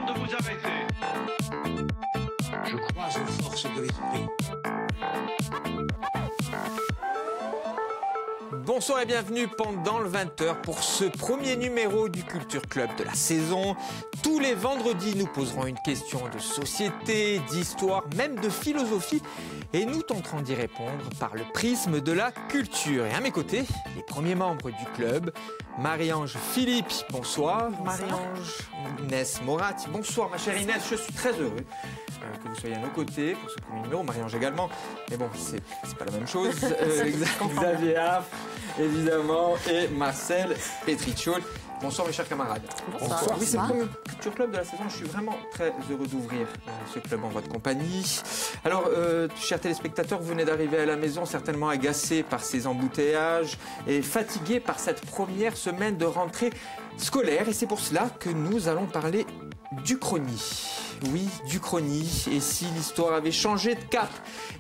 de vous arrêter. Je crois aux forces de l'esprit. Bonsoir et bienvenue pendant le 20h pour ce premier numéro du Culture Club de la saison. Tous les vendredis, nous poserons une question de société, d'histoire, même de philosophie. Et nous tenterons d'y répondre par le prisme de la culture. Et à mes côtés, les premiers membres du club, Marie-Ange Philippe, bonsoir. Marie-Ange. Inès Morat, bonsoir ma chère Inès, je suis très heureux que vous soyez à nos côtés pour ce premier numéro. Marie-Ange également, mais bon, c'est pas la même chose. Xavier Affre, évidemment, et Marcel Petricciol. Bonsoir mes chers camarades. Bonsoir. Oui, c'est le premier Culture Club de la saison. Je suis vraiment très heureux d'ouvrir ce club en votre compagnie. Alors, chers téléspectateurs, vous venez d'arriver à la maison certainement agacés par ces embouteillages et fatigués par cette première semaine de rentrée scolaire. Et c'est pour cela que nous allons parler d'Uchronie. Oui, d'Uchronie. Et si l'histoire avait changé de cap?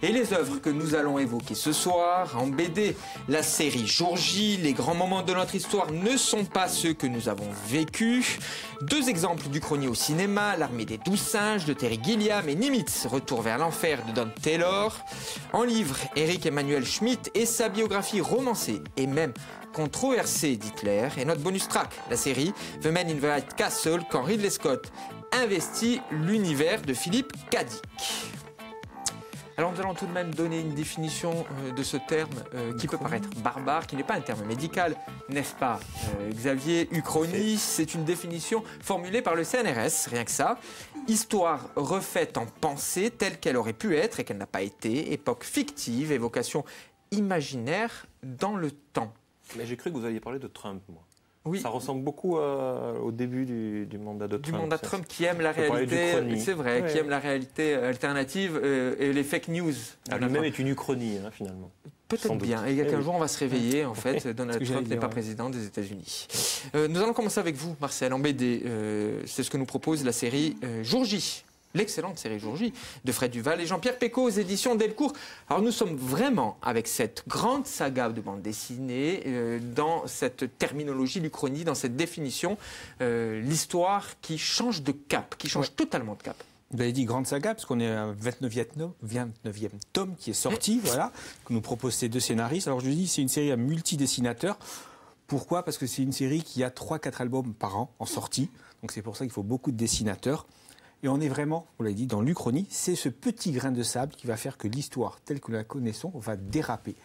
Et les œuvres que nous allons évoquer ce soir en BD, la série Jour J, les grands moments de notre histoire ne sont pas ceux que nous avons vécus. Deux exemples d'Uchronie au cinéma, L'Armée des 12 singes de Terry Gilliam et Nimitz, Retour vers l'enfer de Don Taylor. En livre, Eric Emmanuel Schmitt et sa biographie romancée et même controversée d'Hitler. Et notre bonus track, la série The Man in the White Castle, quand Ridley Scott investit l'univers de Philippe K. Dick. Alors nous allons tout de même donner une définition de ce terme qui peut paraître barbare, qui n'est pas un terme médical, n'est-ce pas Xavier? Uchronie, c'est une définition formulée par le CNRS, rien que ça. Histoire refaite en pensée telle qu'elle aurait pu être et qu'elle n'a pas été, époque fictive, évocation imaginaire dans le temps. Mais j'ai cru que vous alliez parler de Trump, moi. Oui. Ça ressemble beaucoup au début du mandat de Trump. Du mandat de Trump qui aime la réalité, c'est vrai, ouais. Qui aime la réalité alternative et les fake news. Lui-même est une uchronie, hein, finalement. Peut-être bien. Et il y a qu'un jour, on va se réveiller, en fait. Donald Trump n'est pas président des États-Unis. Nous allons commencer avec vous, Marcel, en BD. C'est ce que nous propose la série Jour J. L'excellente série Jour J de Fred Duval et Jean-Pierre Pecot aux éditions Delcourt. Alors nous sommes vraiment avec cette grande saga de bande dessinée, dans cette terminologie l'Uchronie, dans cette définition, l'histoire qui change de cap, qui change totalement de cap. Vous avez dit grande saga, parce qu'on est à un 29e tome qui est sorti, voilà, que nous proposent ces deux scénaristes. Alors je vous dis, c'est une série à multidessinateurs. Pourquoi? Parce que c'est une série qui a 3-4 albums par an en sortie. Donc c'est pour ça qu'il faut beaucoup de dessinateurs. Et on est vraiment, vous l'avez dit, dans l'Uchronie, c'est ce petit grain de sable qui va faire que l'histoire telle que nous la connaissons va déraper.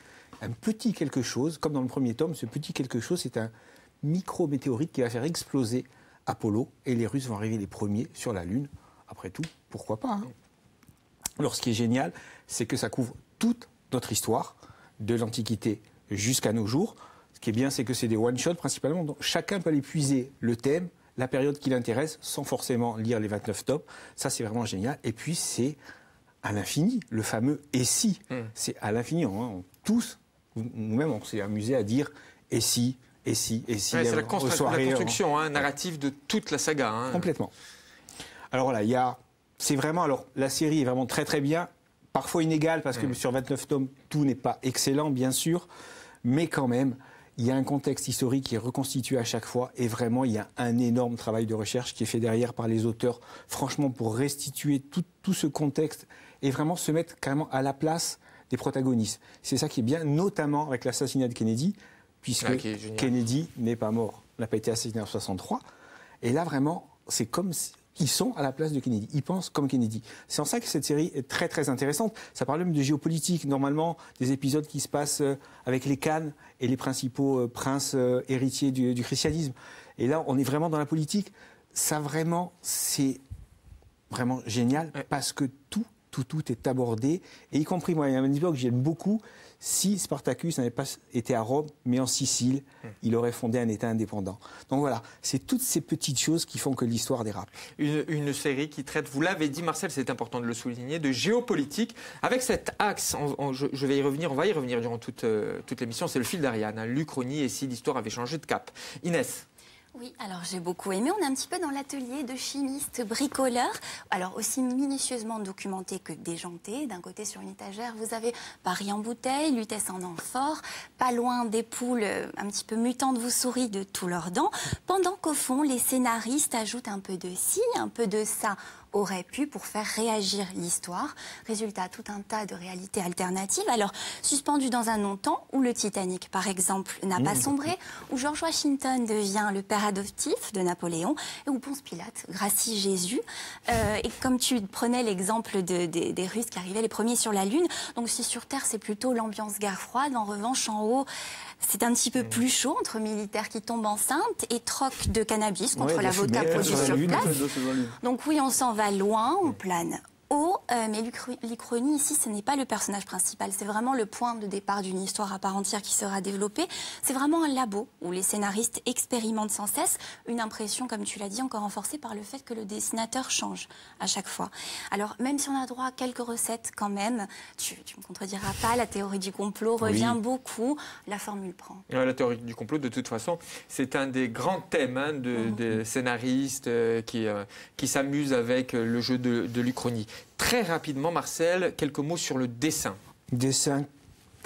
Un petit quelque chose, comme dans le premier tome, ce petit quelque chose, c'est un micro-météorite qui va faire exploser Apollo et les Russes vont arriver les premiers sur la Lune. Après tout, pourquoi pas, hein? Alors ce qui est génial, c'est que ça couvre toute notre histoire, de l'Antiquité jusqu'à nos jours. Ce qui est bien, c'est que c'est des one-shots principalement, donc chacun peut aller puiser le thème, la période qui l'intéresse, sans forcément lire les 29 tomes. Ça, c'est vraiment génial. Et puis, c'est à l'infini, le fameux « et si ». C'est à l'infini. Tous, nous-mêmes, on s'est amusé à dire « et si ». Et si, ouais, c'est la construction narrative de toute la saga. Hein. Complètement. Alors voilà, c'est vraiment, alors la série est vraiment très très bien, parfois inégale parce que sur 29 tomes, tout n'est pas excellent bien sûr, mais quand même, il y a un contexte historique qui est reconstitué à chaque fois et vraiment, il y a un énorme travail de recherche qui est fait derrière par les auteurs, franchement, pour restituer tout ce contexte et vraiment se mettre carrément à la place des protagonistes. C'est ça qui est bien, notamment avec l'assassinat de Kennedy, puisque Kennedy n'est pas mort, n'a pas été assassiné en 1963. Et là, vraiment, c'est comme ils sont à la place de Kennedy. Ils pensent comme Kennedy. C'est en ça que cette série est très, très intéressante. Ça parle même de géopolitique. Normalement, des épisodes qui se passent avec les Khan et les principaux princes héritiers du christianisme. Et là, on est vraiment dans la politique. Ça, vraiment, c'est vraiment génial parce que tout est abordé. Et y compris, moi, il y a un épisode que j'aime beaucoup. Si Spartacus n'avait pas été à Rome, mais en Sicile, il aurait fondé un État indépendant. Donc voilà, c'est toutes ces petites choses qui font que l'histoire dérape. Une série qui traite, vous l'avez dit Marcel, c'est important de le souligner, de géopolitique, avec cet axe, je vais y revenir, on va y revenir durant toute l'émission, c'est le fil d'Ariane, l'Uchronie et si l'histoire avait changé de cap. Inès. Oui, alors j'ai beaucoup aimé. On est un petit peu dans l'atelier de chimistes bricoleurs. Alors aussi minutieusement documenté que déjanté. D'un côté sur une étagère, vous avez Paris en bouteille, Lutèce en amphore. Pas loin des poules un petit peu mutantes vous sourient de tous leurs dents. Pendant qu'au fond, les scénaristes ajoutent un peu de ci, un peu de ça aurait pu pour faire réagir l'histoire. Résultat, tout un tas de réalités alternatives. Alors, suspendu dans un non-temps où le Titanic, par exemple, n'a pas sombré, où George Washington devient le père adoptif de Napoléon, et où Ponce Pilate gracie Jésus. Et comme tu prenais l'exemple des Russes qui arrivaient les premiers sur la Lune, donc si sur Terre c'est plutôt l'ambiance guerre froide, en revanche en haut, c'est un petit peu plus chaud entre militaires qui tombent enceintes et troc de cannabis contre la vodka posée sur place. Donc oui, on s'en va loin, on plane haut, mais l'Uchronie ici, ce n'est pas le personnage principal, c'est vraiment le point de départ d'une histoire à part entière qui sera développée. C'est vraiment un labo où les scénaristes expérimentent sans cesse, une impression, comme tu l'as dit, encore renforcée par le fait que le dessinateur change à chaque fois. Alors, même si on a droit à quelques recettes quand même, tu me contrediras pas, la théorie du complot revient beaucoup, la formule prend. La théorie du complot, de toute façon, c'est un des grands thèmes des scénaristes qui s'amusent avec le jeu de l'Uchronie. Très rapidement, Marcel, quelques mots sur le dessin. Dessin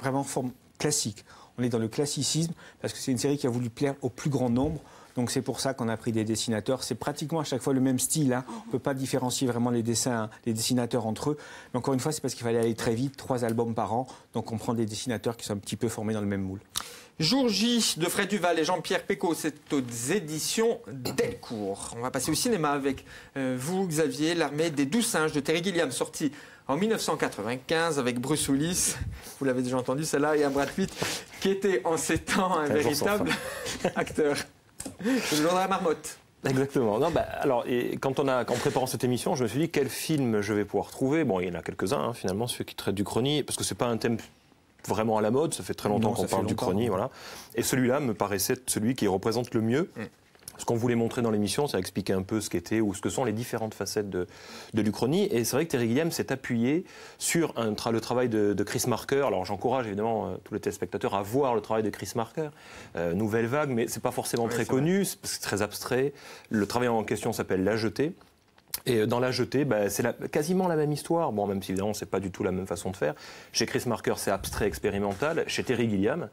vraiment forme classique. On est dans le classicisme parce que c'est une série qui a voulu plaire au plus grand nombre. Donc c'est pour ça qu'on a pris des dessinateurs. C'est pratiquement à chaque fois le même style. On ne peut pas différencier vraiment les dessinateurs entre eux. Mais encore une fois, c'est parce qu'il fallait aller très vite, 3 albums par an. Donc on prend des dessinateurs qui sont un petit peu formés dans le même moule. Jour J de Fred Duval et Jean-Pierre Pécaud, c'est aux éditions Delcourt. On va passer au cinéma avec vous, Xavier, L'Armée des 12 singes de Terry Gilliam, sorti en 1995 avec Bruce Willis. Vous l'avez déjà entendu, celle-là, et un Brad Pitt qui était en ces temps un véritable acteur. C'est le jour de la marmotte. Exactement. Non, alors, en préparant cette émission, je me suis dit quel film je vais pouvoir trouver. Bon, il y en a quelques-uns, finalement, ceux qui traitent d'Uchronie, parce que c'est pas un thème vraiment à la mode, ça fait très longtemps qu'on parle d'Uchronie, voilà. Et celui-là me paraissait celui qui représente le mieux. Ce qu'on voulait montrer dans l'émission, c'est expliquer un peu ce qu'était ou ce que sont les différentes facettes de l'Uchronie. Et c'est vrai que Terry Gilliam s'est appuyé sur le travail de Chris Marker. Alors j'encourage évidemment tous les téléspectateurs à voir le travail de Chris Marker. Nouvelle Vague, mais c'est pas forcément très connu, c'est très abstrait. Le travail en question s'appelle La Jetée. Et dans La Jetée, c'est quasiment la même histoire. Bon, même si évidemment, c'est pas du tout la même façon de faire. Chez Chris Marker, c'est abstrait, expérimental. Chez Terry Gilliam,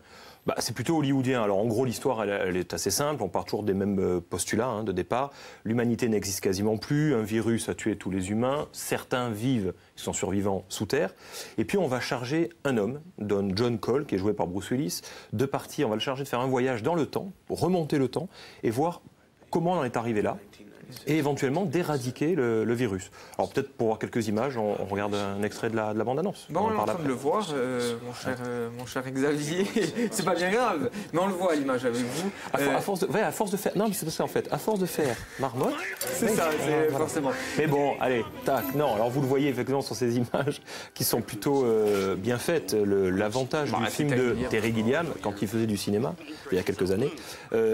c'est plutôt hollywoodien. Alors en gros, l'histoire, elle est assez simple. On part toujours des mêmes postulats de départ. L'humanité n'existe quasiment plus. Un virus a tué tous les humains. Certains vivent, ils sont survivants, sous terre. Et puis on va charger un homme, John Cole, qui est joué par Bruce Willis, de partir. On va le charger de faire un voyage dans le temps, pour remonter le temps et voir comment on en est arrivé là. Et éventuellement d'éradiquer le virus. Alors peut-être pour voir quelques images, on regarde un extrait de la bande-annonce. Bon, on est en train de le voir, mon cher Xavier. C'est pas bien grave, mais on le voit à l'image avec vous. À force de faire... Non, mais c'est ça en fait. À force de faire marmotte... C'est ça, c'est forcément. Mais bon, allez, tac. Non, alors vous le voyez effectivement sur ces images qui sont plutôt bien faites. L'avantage du film de Terry Gilliam, quand il faisait du cinéma, il y a quelques années,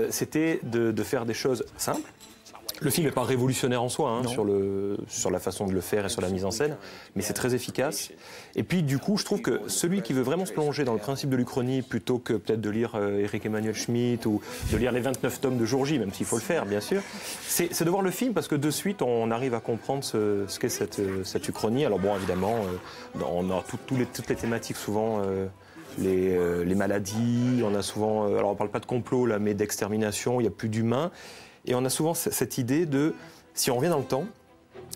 c'était de faire des choses simples. Le film n'est pas révolutionnaire en soi sur la façon de le faire et sur la mise en scène, mais c'est très efficace. Et puis du coup, je trouve que celui qui veut vraiment se plonger dans le principe de l'Uchronie, plutôt que peut-être de lire Éric Emmanuel Schmitt ou de lire les 29 tomes de Jour J, même s'il faut le faire, bien sûr, c'est de voir le film parce que de suite, on arrive à comprendre ce qu'est cette Uchronie. Alors bon, évidemment, on a toutes les thématiques souvent... Les maladies, on a souvent... alors on ne parle pas de complot là, mais d'extermination, il n'y a plus d'humains. Et on a souvent cette idée de, si on revient dans le temps,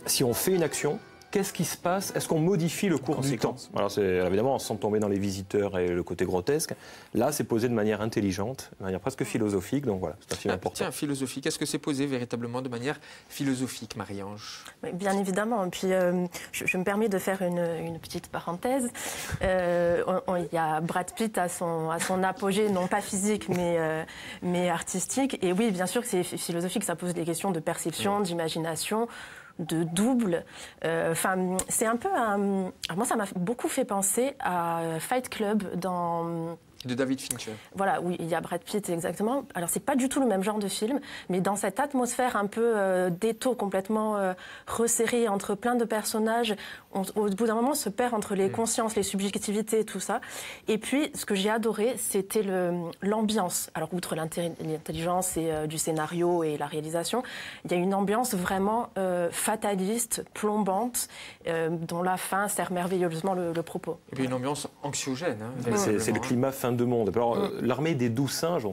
si on fait une action, qu'est-ce qui se passe? Est-ce qu'on modifie le cours du temps? Alors évidemment, sans tomber dans les visiteurs et le côté grotesque, là c'est posé de manière intelligente, de manière presque philosophique, donc voilà, c'est un film important. Tiens, philosophique, est-ce que c'est posé véritablement de manière philosophique, Marie-Ange? Bien évidemment, et puis je me permets de faire une petite parenthèse. Il y a Brad Pitt à son apogée, non pas physique, mais artistique, et oui, bien sûr que c'est philosophique, ça pose des questions de perception, d'imagination, de double. C'est un peu moi, ça m'a beaucoup fait penser à Fight Club dans De David Fincher. Voilà, oui, il y a Brad Pitt, exactement. Alors, c'est pas du tout le même genre de film, mais dans cette atmosphère un peu d'étau complètement resserré entre plein de personnages, au bout d'un moment, on se perd entre les consciences, les subjectivités, tout ça. Et puis, ce que j'ai adoré, c'était l'ambiance. Alors, outre l'intelligence et du scénario et la réalisation, il y a une ambiance vraiment fataliste, plombante, dont la fin sert merveilleusement le propos. Et puis une ambiance anxiogène. Hein, c'est le climat fin de monde. Alors, l'armée des 12 singes,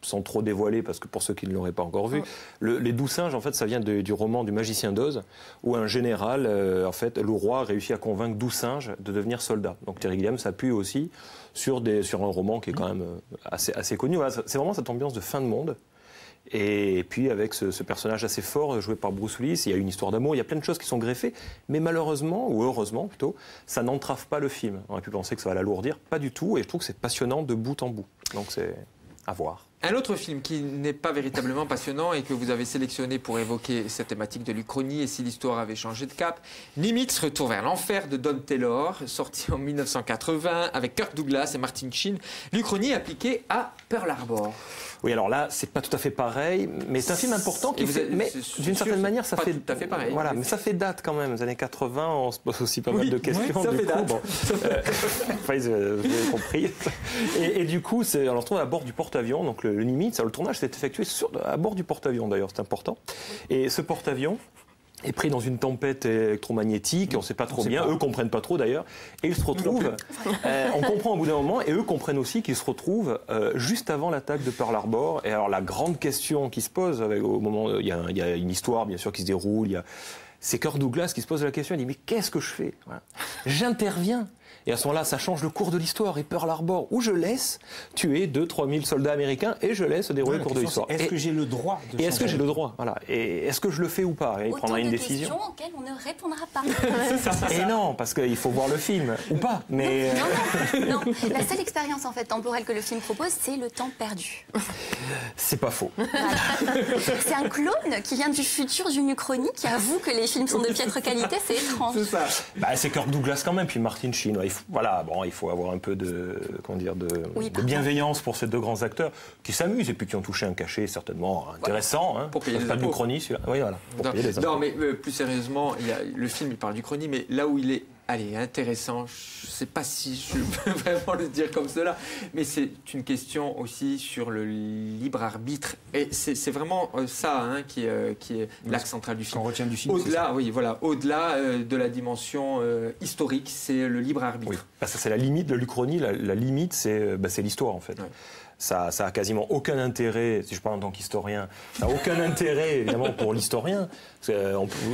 sans trop dévoiler, parce que pour ceux qui ne l'auraient pas encore vu, les 12 singes, en fait, ça vient du roman du Magicien d'Oz, où un général, en fait, le roi réussit à convaincre 12 singes de devenir soldats. Donc Terry Gilliam s'appuie aussi sur un roman qui est quand même assez connu. Voilà, c'est vraiment cette ambiance de fin de monde. Et puis avec ce personnage assez fort joué par Bruce Willis, il y a une histoire d'amour, il y a plein de choses qui sont greffées, mais malheureusement, ou heureusement plutôt, ça n'entrave pas le film. On aurait pu penser que ça va l'alourdir, pas du tout, et je trouve que c'est passionnant de bout en bout. Donc c'est à voir. Un autre film qui n'est pas véritablement passionnant et que vous avez sélectionné pour évoquer cette thématique de l'Uchronie et si l'histoire avait changé de cap, Nimitz, Retour vers l'enfer de Don Taylor, sorti en 1980 avec Kirk Douglas et Martin Sheen. L'Uchronie appliquée à Pearl Harbor. Oui, alors là, c'est pas tout à fait pareil, mais c'est un film important qui fait. Mais d'une certaine manière, ça fait. Tout à fait pareil. Voilà, mais ça fait date quand même. Les années 80, on se pose aussi pas mal de questions. Ça du fait coup, date. Bon, vous avez compris. Et du coup, on le retrouve à bord du porte-avions. Donc le Nimitz, le tournage s'est effectué à bord du porte-avions d'ailleurs, c'est important. Et ce porte-avions est pris dans une tempête électromagnétique, on ne sait pas trop bien, eux comprennent pas trop d'ailleurs, et ils se retrouvent, on comprend au bout d'un moment, et eux comprennent aussi qu'ils se retrouvent juste avant l'attaque de Pearl Harbor. Et alors la grande question qui se pose, au moment, il y a une histoire bien sûr qui se déroule, c'est Kirk Douglas qui se pose la question, il dit mais qu'est-ce que je fais? Voilà. J'interviens. Et à ce moment-là, ça change le cours de l'histoire. Et Pearl Harbor, où je laisse tuer 2-3 000 soldats américains et je laisse dérouler le cours de l'histoire. Est-ce que j'ai le droit de est-ce que j'ai le droit? Voilà. Et est-ce que je le fais ou pas? Et il prendra une décision. Autant de questions auxquelles on ne répondra pas. Et non, parce qu'il faut voir le film, ou pas. Mais non. La seule expérience en fait temporelle que le film propose, c'est le temps perdu. c'est pas faux. Voilà. C'est un clone qui vient du futur d'une Uchronie qui avoue que les films sont de piètre qualité, c'est étrange. C'est ça. C'est Kirk Douglas quand même, puis Martin Sheen. Il faut avoir un peu de bienveillance pour ces deux grands acteurs qui s'amusent et puis qui ont touché un cachet certainement intéressant. Hein. Pour payer les pas impôts. d'Uchronie, celui-là. Oui, voilà. Pour payer les impôts. Non, mais plus sérieusement, le film il parle d'Uchronie, mais là où il est intéressant, je ne sais pas si je peux vraiment le dire comme cela, mais c'est une question aussi sur le libre arbitre. Et c'est vraiment ça qui est l'axe central du film. Qu'on retient du film. Au-delà, au-delà de la dimension historique, c'est le libre arbitre. Oui. Ça, c'est la limite de l'Uchronie. La limite, c'est l'histoire, en fait. Ouais. Ça a quasiment aucun intérêt, si je parle en tant qu'historien, ça n'a aucun intérêt, évidemment, pour l'historien.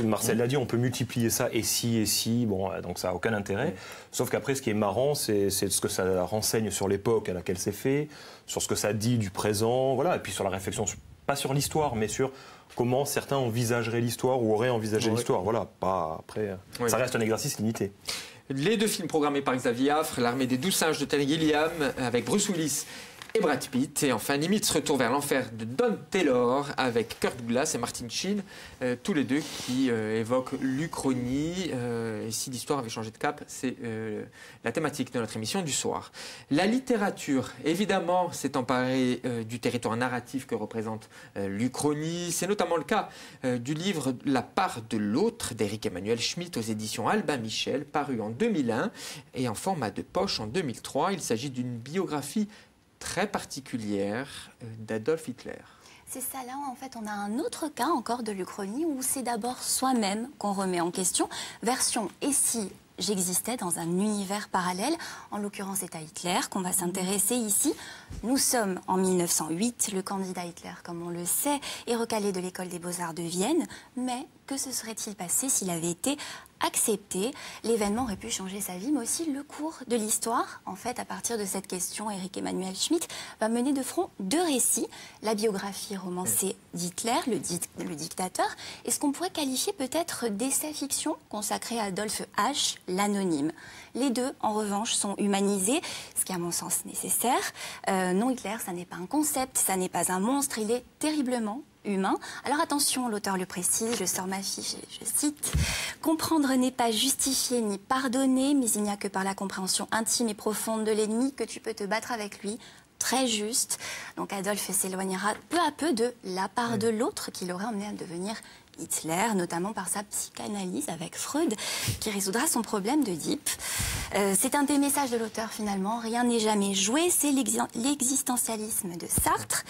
Marcel l'a dit, on peut multiplier ça et si, donc ça n'a aucun intérêt. Sauf qu'après, ce qui est marrant, c'est ce que ça renseigne sur l'époque à laquelle c'est fait, sur ce que ça dit du présent, voilà, et puis sur la réflexion, pas sur l'histoire, mais sur comment certains envisageraient l'histoire ou auraient envisagé l'histoire. Voilà, pas après. Ça reste un exercice limité. Les deux films programmés par Xavier Affre, L'Armée des 12 singes de Terry Gilliam, avec Bruce Willis et Brad Pitt, et enfin Nimitz, Retour vers l'enfer de Don Taylor avec Kirk Douglas et Martin Sheen, tous les deux qui évoquent l'Uchronie. Et si l'histoire avait changé de cap, c'est la thématique de notre émission du soir. La littérature, évidemment, s'est emparée du territoire narratif que représente l'Uchronie. C'est notamment le cas du livre La part de l'autre d'Éric Emmanuel Schmitt aux éditions Albin Michel, paru en 2001 et en format de poche en 2003. Il s'agit d'une biographie très particulière d'Adolf Hitler. C'est ça, là en fait on a un autre cas encore de l'Uchronie où c'est d'abord soi-même qu'on remet en question. Version « Et si j'existais dans un univers parallèle ?» En l'occurrence c'est à Hitler qu'on va s'intéresser ici. Nous sommes en 1908, le candidat Hitler comme on le sait est recalé de l'école des beaux-arts de Vienne, mais que se serait-il passé s'il avait été accepté? L'événement aurait pu changer sa vie, mais aussi le cours de l'histoire. En fait, à partir de cette question, Éric Emmanuel Schmitt va mener de front deux récits. La biographie romancée d'Hitler, le dictateur, et ce qu'on pourrait qualifier peut-être d'essai-fiction consacré à Adolphe H., l'anonyme. Les deux, en revanche, sont humanisés, ce qui est à mon sens nécessaire. Non, Hitler, ça n'est pas un concept, ça n'est pas un monstre, il est terriblement humain. Alors attention, l'auteur le précise, je sors ma fiche et je cite « Comprendre n'est pas justifier ni pardonner, mais il n'y a que par la compréhension intime et profonde de l'ennemi que tu peux te battre avec lui. » Très juste. Donc Adolphe s'éloignera peu à peu de la part de l'autre qui l'aurait emmené à devenir Hitler, notamment par sa psychanalyse avec Freud, qui résoudra son problème d'Oedipe. C'est un des messages de l'auteur finalement. Rien n'est jamais joué, c'est l'existentialisme de Sartre.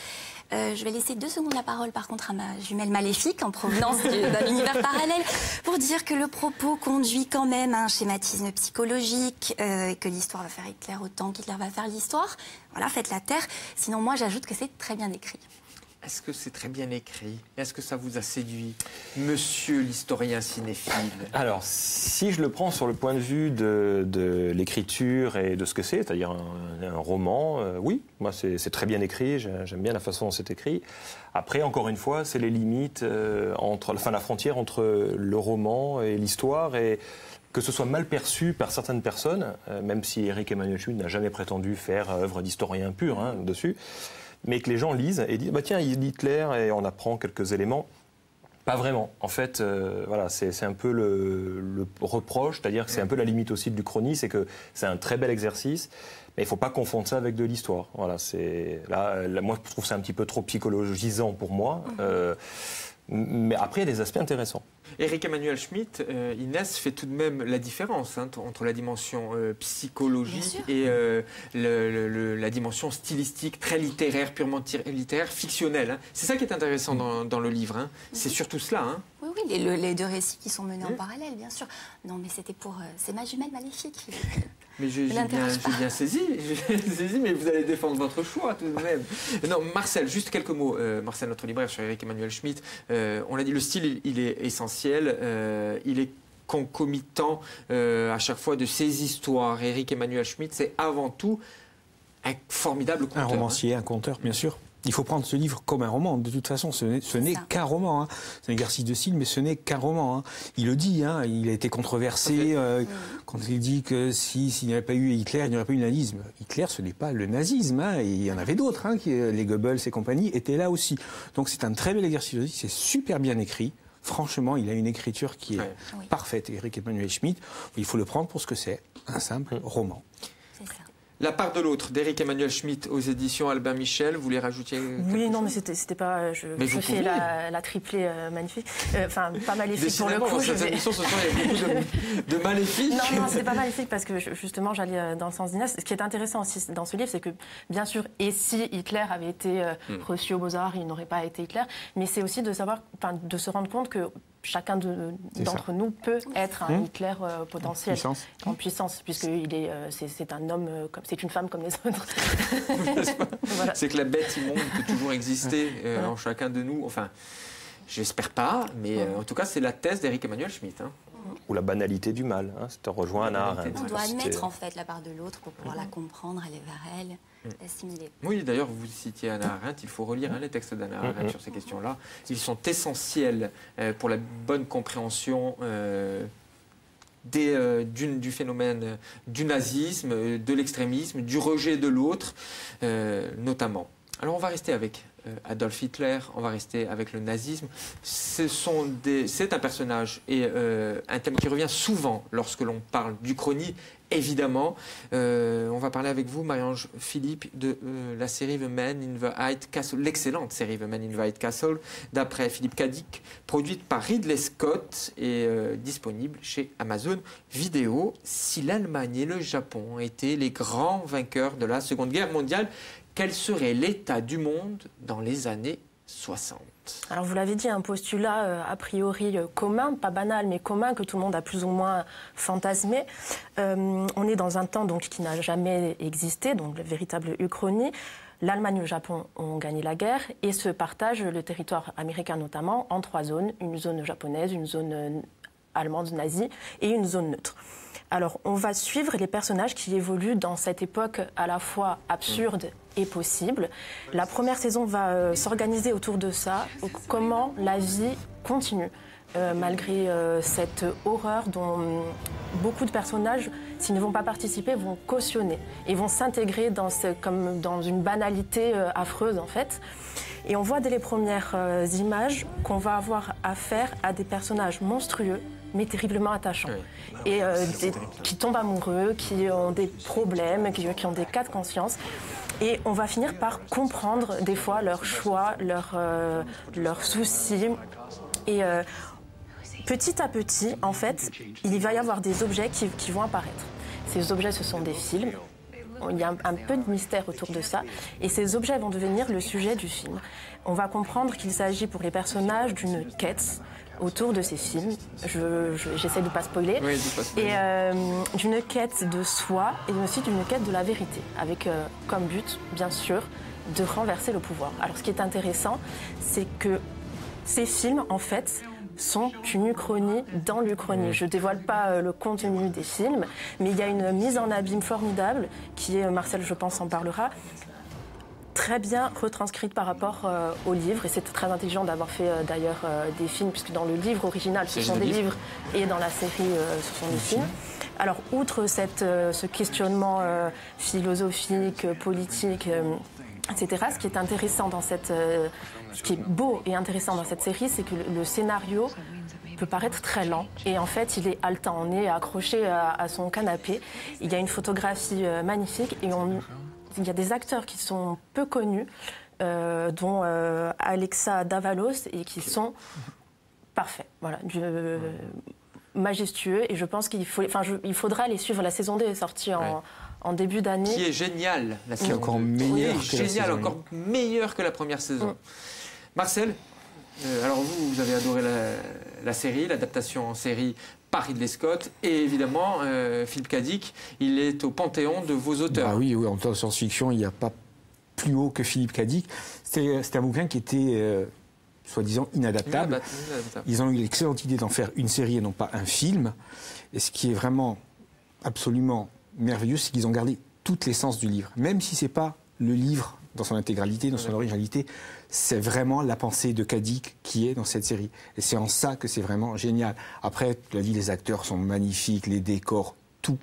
Je vais laisser 2 secondes la parole par contre à ma jumelle maléfique en provenance d'un univers parallèle pour dire que le propos conduit quand même à un schématisme psychologique et que l'histoire va faire Hitler autant qu'Hitler va faire l'histoire. Voilà, faites la terre. Sinon moi j'ajoute que c'est très bien écrit. Est-ce que c'est très bien écrit? Est-ce que ça vous a séduit, monsieur l'historien cinéphile? Alors, si je le prends sur le point de vue de l'écriture et de ce que c'est-à-dire un roman, oui, moi c'est très bien écrit, j'aime bien la façon dont c'est écrit. Après, encore une fois, c'est les limites la frontière entre le roman et l'histoire et que ce soit mal perçu par certaines personnes, même si Éric Emmanuel Schmitt n'a jamais prétendu faire œuvre d'historien pur dessus. Mais que les gens lisent et disent bah tiens, il dit Hitler et on apprend quelques éléments. Pas vraiment. En fait, voilà, c'est un peu le reproche, c'est-à-dire que c'est un peu la limite aussi du Uchronie, c'est que c'est un très bel exercice, mais il ne faut pas confondre ça avec de l'histoire. Voilà, moi je trouve ça un petit peu trop psychologisant pour moi. Mais après, il y a des aspects intéressants. Éric Emmanuel Schmitt, Inès, fait tout de même la différence entre la dimension psychologique et la dimension stylistique, très littéraire, purement littéraire, fictionnelle. Hein. C'est ça qui est intéressant dans le livre. Hein. C'est surtout cela. Hein. Oui, les 2 récits qui sont menés en parallèle, bien sûr. Non, mais c'était pour... c'est ma jumelle maléfique. Mais j'ai bien saisi, mais vous allez défendre votre choix tout de même. Non, Marcel, juste quelques mots. Marcel, notre libraire, sur Éric Emmanuel Schmitt. On l'a dit, le style, il est essentiel. Il est concomitant à chaque fois de ses histoires. Éric Emmanuel Schmitt, c'est avant tout un formidable conteur. Un romancier, un conteur, bien sûr. Il faut prendre ce livre comme un roman. De toute façon, ce n'est qu'un roman. Hein. C'est un exercice de style, mais ce n'est qu'un roman. Hein. Il le dit, hein, il a été controversé quand il dit que s'il n'y avait pas eu Hitler, il n'y aurait pas eu le nazisme. Hitler, ce n'est pas le nazisme. Hein, et il y en avait d'autres, hein, les Goebbels et compagnie étaient là aussi. Donc c'est un très bel exercice de style, c'est super bien écrit. Franchement, il a une écriture qui est parfaite. Éric Emmanuel Schmitt, il faut le prendre pour ce que c'est, un simple roman. C'est ça. La part de l'autre, d'Éric Emmanuel Schmitt aux éditions Albin Michel, vous voulez rajouter Oui, non, mais c'était pas... Je fais la triplée magnifique. Enfin, pas maléfique pour le coup. Dans cette émission, ce soir, il y a beaucoup de maléfiques. Non, c'était pas maléfique parce que justement, j'allais dans le sens d'Inès. Ce qui est intéressant aussi dans ce livre, c'est que, bien sûr, et si Hitler avait été reçu aux Beaux-Arts, il n'aurait pas été Hitler. Mais c'est aussi de se rendre compte que chacun d'entre nous peut être un Hitler potentiel, en puissance, puisque c'est un homme, c'est une femme comme les autres. Voilà. C'est que la bête immonde peut toujours exister en chacun de nous. Enfin, j'espère pas, mais en tout cas, c'est la thèse d'Éric Emmanuel Schmitt. Hein. Ou la banalité du mal, hein, ça te rejoint Hannah Arendt. On doit admettre en fait la part de l'autre pour pouvoir la comprendre, aller vers elle, l'assimiler. Oui, d'ailleurs, vous citiez Hannah Arendt, il faut relire les textes d'Hannah Arendt sur ces questions-là. Ils sont essentiels pour la bonne compréhension du phénomène du nazisme, de l'extrémisme, du rejet de l'autre, notamment. Alors on va rester avec Adolf Hitler, on va rester avec le nazisme. C'est un personnage et un thème qui revient souvent lorsque l'on parle d'Uchronie, évidemment. On va parler avec vous, Marie-Ange Philippe, de la série The Man in the White Castle, l'excellente série The Man in the White Castle, d'après Philippe Cadic, produite par Ridley Scott et disponible chez Amazon Vidéo. Si l'Allemagne et le Japon étaient les grands vainqueurs de la Seconde Guerre mondiale, quel serait l'état du monde dans les années 60 ? Alors vous l'avez dit, un postulat a priori commun, pas banal, mais commun, que tout le monde a plus ou moins fantasmé. On est dans un temps donc, qui n'a jamais existé, donc la véritable Uchronie. L'Allemagne et le Japon ont gagné la guerre et se partagent le territoire américain notamment en 3 zones. Une zone japonaise, une zone allemande nazie et une zone neutre. Alors, on va suivre les personnages qui évoluent dans cette époque à la fois absurde et possible. La première saison va s'organiser autour de ça, comment la vie continue, malgré cette horreur dont beaucoup de personnages, s'ils ne vont pas participer, vont cautionner et vont s'intégrer comme dans une banalité affreuse en fait. Et on voit dès les premières images qu'on va avoir affaire à des personnages monstrueux, mais terriblement attachants. Oui. Et qui tombent amoureux, qui ont des problèmes, qui ont des cas de conscience. Et on va finir par comprendre des fois leurs choix, leurs soucis. Et petit à petit, en fait, il va y avoir des objets qui vont apparaître. Ces objets, ce sont des films. Il y a un peu de mystère autour de ça. Et ces objets vont devenir le sujet du film. On va comprendre qu'il s'agit pour les personnages d'une quête autour de ces films. J'essaie de ne pas spoiler. Oui, pas spoiler. Et d'une quête de soi et aussi d'une quête de la vérité, avec comme but, bien sûr, de renverser le pouvoir. Alors, ce qui est intéressant, c'est que ces films, en fait, sont une uchronie dans l'Uchronie. Je ne dévoile pas le contenu des films, mais il y a une mise en abîme formidable qui est, Marcel, je pense, en parlera, très bien retranscrite par rapport au livre. Et c'est très intelligent d'avoir fait d'ailleurs des films, puisque dans le livre original, ce sont des livres, et dans la série, ce sont des films. Alors, outre ce questionnement philosophique, politique, etc., ce qui est intéressant dans ce qui est beau et intéressant dans cette série, c'est que le scénario peut paraître très lent et en fait il est haletant. On est accroché à son canapé. Il y a une photographie magnifique et il y a des acteurs qui sont peu connus, dont Alexa Davalos, et qui sont parfaits. Voilà, majestueux. Et je pense il faudra les suivre. La saison 2 est sortie en début d'année. Qui est génial. La saison 2. Encore meilleur que la saison 1. Encore meilleur que la première saison. Marcel, alors vous avez adoré la série, l'adaptation en série par Ridley Scott, et évidemment, Philippe K. Dick, il est au panthéon de vos auteurs. Ah oui, en termes de science-fiction, il n'y a pas plus haut que Philippe K. Dick. C'était un bouquin qui était, soi-disant, inadaptable. Ils ont eu l'excellente idée d'en faire une série et non pas un film. Et ce qui est vraiment absolument merveilleux, c'est qu'ils ont gardé toute l'essence du livre. Même si ce n'est pas le livre dans son intégralité, dans son originalité, c'est vraiment la pensée de K. Dick qui est dans cette série. Et c'est en ça que c'est vraiment génial. Après, tu l'as dit, les acteurs sont magnifiques, les décors, tout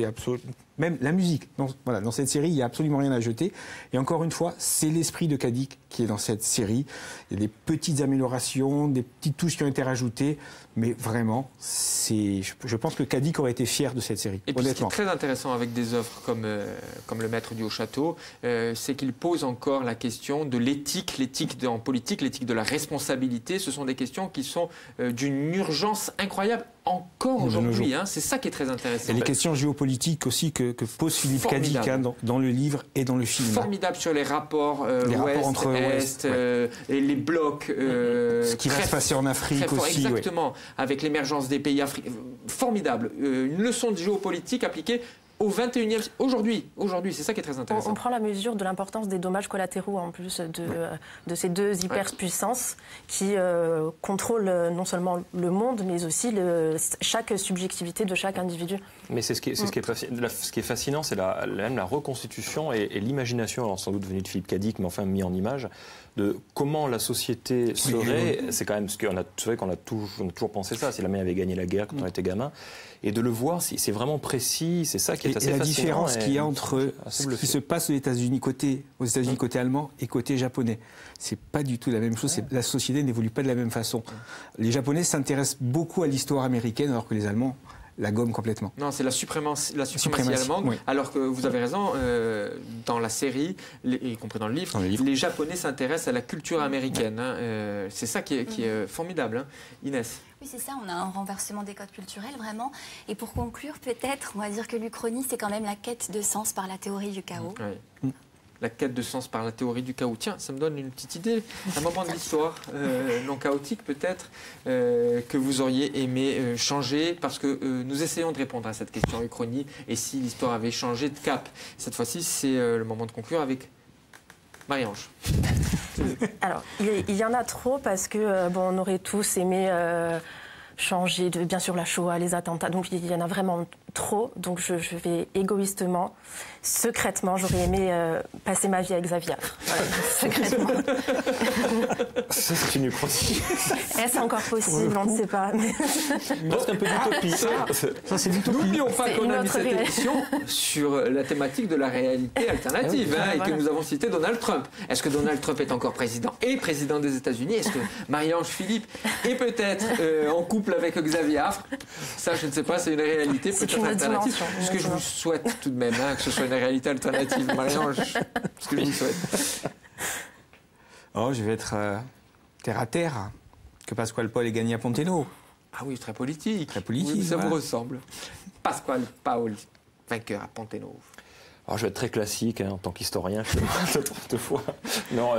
est absolument... Même la musique. Dans cette série, il n'y a absolument rien à jeter. Et encore une fois, c'est l'esprit de K. Dick qui est dans cette série. Il y a des petites améliorations, des petites touches qui ont été rajoutées. Mais vraiment, je pense que K. Dick aurait été fier de cette série. Et puis, ce qui est très intéressant avec des œuvres comme Le Maître du Haut-Château, c'est qu'il pose encore la question de l'éthique en politique, l'éthique de la responsabilité. Ce sont des questions qui sont d'une urgence incroyable encore aujourd'hui. C'est ça qui est très intéressant. Et les questions géopolitiques aussi que pose Philippe K. Dick dans le livre et dans le film. Formidable sur les rapports ouest-est, et les blocs. Ce qui va se passer en Afrique aussi. Exactement, avec l'émergence des pays africains. Formidable. Une leçon de géopolitique appliquée au 21e siècle. Aujourd'hui, c'est ça qui est très intéressant. On prend la mesure de l'importance des dommages collatéraux en plus de ces deux hyperpuissances qui contrôlent non seulement le monde, mais aussi chaque subjectivité de chaque individu. Mais ce qui est fascinant, c'est même la reconstitution et l'imagination, alors sans doute venue de Philippe K. Dick, mais enfin mis en image, de comment la société serait. C'est quand même ce qu'on a toujours pensé ça, si la main avait gagné la guerre quand on était gamin. Et de le voir, c'est vraiment précis, c'est ça qui est assez fascinant. Et la différence qu'il y a entre ce qui se passe aux États-Unis côté allemand et côté japonais, c'est pas du tout la même chose. La société n'évolue pas de la même façon. Les Japonais s'intéressent beaucoup à l'histoire américaine, alors que les Allemands la gomme complètement. Non, c'est la suprématie allemande. Oui. Alors que vous avez raison, dans la série, y compris dans le livre, les Japonais s'intéressent à la culture américaine. C'est ça qui est formidable. Inès. Oui, c'est ça, on a un renversement des codes culturels, vraiment. Et pour conclure, peut-être, on va dire que l'Uchronie, c'est quand même la quête de sens par la théorie du chaos. Oui. La quête de sens par la théorie du chaos. Tiens, ça me donne une petite idée, un moment de l'histoire non chaotique peut-être, que vous auriez aimé changer, parce que nous essayons de répondre à cette question Uchronie, et si l'histoire avait changé de cap. Cette fois-ci, c'est le moment de conclure avec Marie-Ange. Alors, il y en a trop parce que on aurait tous aimé changer de, bien sûr, la Shoah, les attentats. Donc il y en a vraiment trop. Donc je vais égoïstement, secrètement, j'aurais aimé passer ma vie avec Xavier. Voilà, secrètement. Ça, c'est une uchronie. Est-ce encore possible? On ne sait pas. Mais... C'est un peu d'utopie. Ça, c'est l'utopie. N'oublions pas C'est qu'on une a mis autre cette réalité. émission sur la thématique de la réalité alternative et que nous avons cité Donald Trump. Est-ce que Donald Trump est encore président des États-Unis? Est-ce que Marie-Ange Philippe est peut-être en couple avec Xavier Affre? Ça, je ne sais pas, c'est une réalité C'est peut-être une alternative. dimension, Ce que je vous souhaite tout de même, que ce soit une réalité alternative, Marie-Ange. Ce que je vous souhaite. Oh, je vais être terre à terre. Que Pasquale Paul ait gagné à Ponteno. Ah oui, très politique. Très politique, Oui, ça voilà. vous ressemble. Pasquale Paoli, vainqueur à Ponteno. Alors, je vais être très classique en tant qu'historien, je le dis deux fois. Non,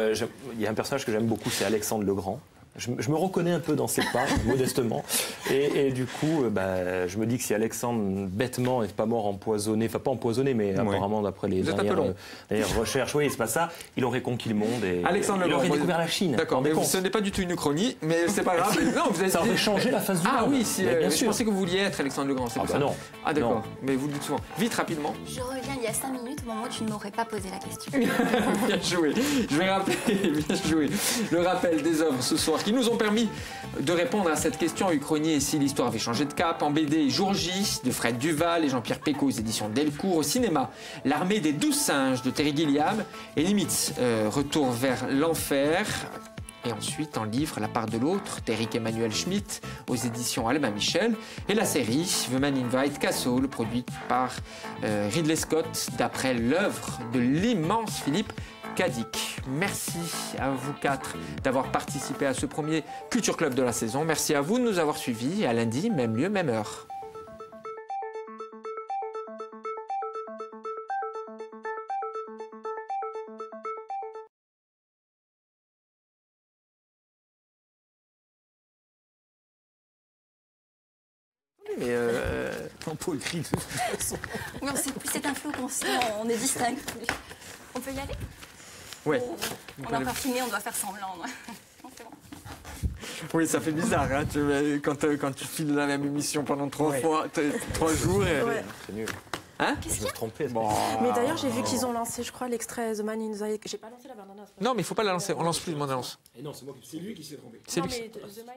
il y a un personnage que j'aime beaucoup, c'est Alexandre le Grand. Je me reconnais un peu dans ses pas, modestement. Et du coup, je me dis que si Alexandre, bêtement, n'est pas mort empoisonné, enfin pas empoisonné, mais apparemment d'après les Vous êtes un peu long. dernières recherches, oui, c'est pas ça, il aurait conquis le monde et Alexandre il le aurait Grand, découvert la Chine. D'accord, mais ce n'est pas du tout une uchronie, mais c'est pas grave. Non, vous avez Ça aurait changé la face du monde. Ah oui, si, Mais bien je sûr. pensais que vous vouliez être Alexandre le Grand, c'est Ah pour bah ça. non. Ah d'accord, Non. mais vous le dites souvent. Vite, rapidement. Je reviens il y a 5 minutes au moment où tu ne m'aurais pas posé la question. Bien joué. Je vais rappeler, bien joué, le rappel des œuvres ce soir qui nous ont permis de répondre à cette question. Uchronie et si l'histoire avait changé de cap. En BD, Jour J de Fred Duval et Jean-Pierre Pécaud aux éditions Delcourt. Au cinéma, L'armée des 12 singes de Terry Gilliam. Et limite, Retour vers l'enfer. Et ensuite, en livre, La part de l'autre, d'Éric Emmanuel Schmitt, aux éditions Albin Michel. Et la série, The Man in White Castle, produite par Ridley Scott, d'après l'œuvre de l'immense Philippe Cadic. Merci à vous quatre d'avoir participé à ce premier Culture Club de la saison. Merci à vous de nous avoir suivis. Et à lundi, même lieu, même heure. Mais En pot écrit, de toute façon. Oui, on sait plus, c'est un flou constant, on est distinct. On peut y aller? ouais. On a encore filmé, on doit faire semblant. Non, c'est bon. Oui, ça fait bizarre hein, quand tu files la même émission pendant 3 jours. Et... Ouais. C'est nul. Hein? Je me suis trompé. Mais d'ailleurs, j'ai vu qu'ils ont lancé, je crois, l'extrait The Man in the White. J'ai pas lancé la bande-annonce. Non, mais il faut pas la lancer. On lance plus de bande-annonce. Et non, c'est lui qui s'est trompé. C'est Non, lui qui- mais The Man...